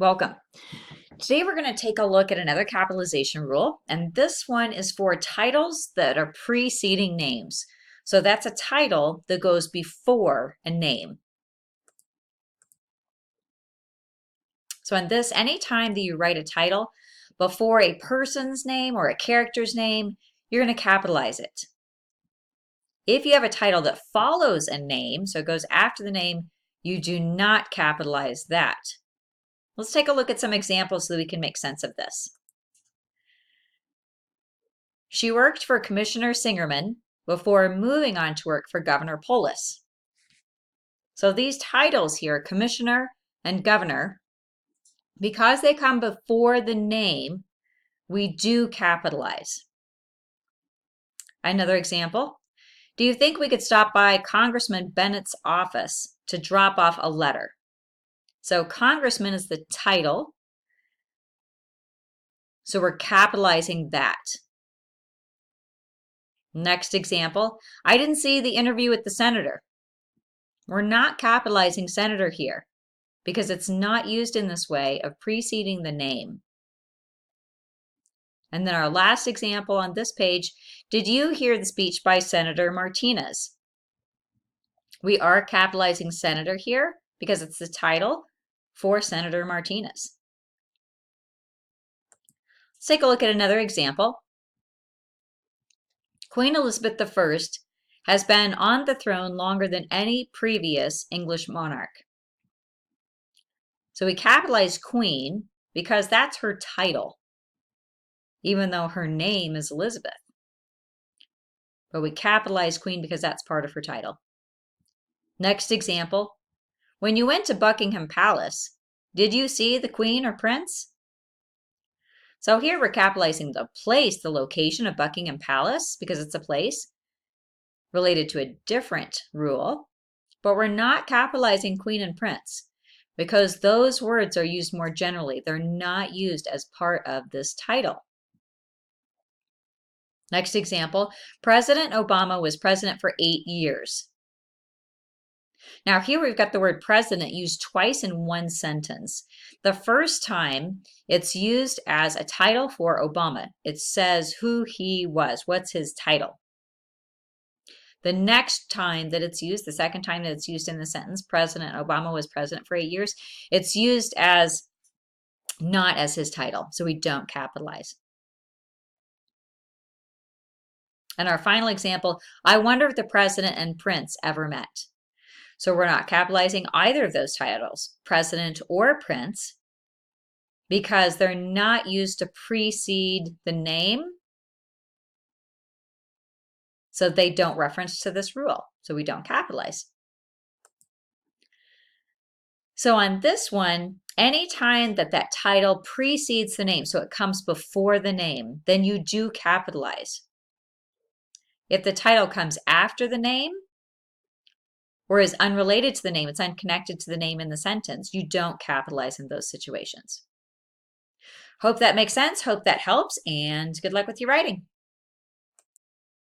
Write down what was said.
Welcome. Today we're going to take a look at another capitalization rule, and this one is for titles that are preceding names. So that's a title that goes before a name. So in this, anytime that you write a title before a person's name or a character's name, you're going to capitalize it. If you have a title that follows a name, so it goes after the name, you do not capitalize that. Let's take a look at some examples so that we can make sense of this. She worked for Commissioner Singerman before moving on to work for Governor Polis. So these titles here, Commissioner and Governor, because they come before the name, we do capitalize. Another example, do you think we could stop by Congressman Bennett's office to drop off a letter? So Congressman is the title, so we're capitalizing that. Next example, I didn't see the interview with the senator. We're not capitalizing senator here because it's not used in this way of preceding the name. And then our last example on this page, did you hear the speech by Senator Martinez? We are capitalizing senator here because it's the title for Senator Martinez. Let's take a look at another example. Queen Elizabeth I has been on the throne longer than any previous English monarch. So we capitalize Queen because that's her title, even though her name is Elizabeth. But we capitalize Queen because that's part of her title. Next example, when you went to Buckingham Palace, did you see the Queen or Prince? So here we're capitalizing the place, the location of Buckingham Palace, because it's a place related to a different rule, but we're not capitalizing Queen and Prince because those words are used more generally. They're not used as part of this title. Next example, President Obama was president for 8 years. Now here we've got the word president used twice in one sentence. The first time it's used as a title for Obama. It says who he was, what's his title. The next time that it's used, the second time that it's used in the sentence, President Obama was president for 8 years, it's used as not as his title, so we don't capitalize. And our final example, I wonder if the president and Prince ever met. So we're not capitalizing either of those titles, president or prince, because they're not used to precede the name. So they don't reference to this rule. So we don't capitalize. So on this one, anytime that that title precedes the name, so it comes before the name, then you do capitalize. If the title comes after the name, or is unrelated to the name, it's unconnected to the name in the sentence, you don't capitalize in those situations. Hope that makes sense. Hope that helps, and good luck with your writing.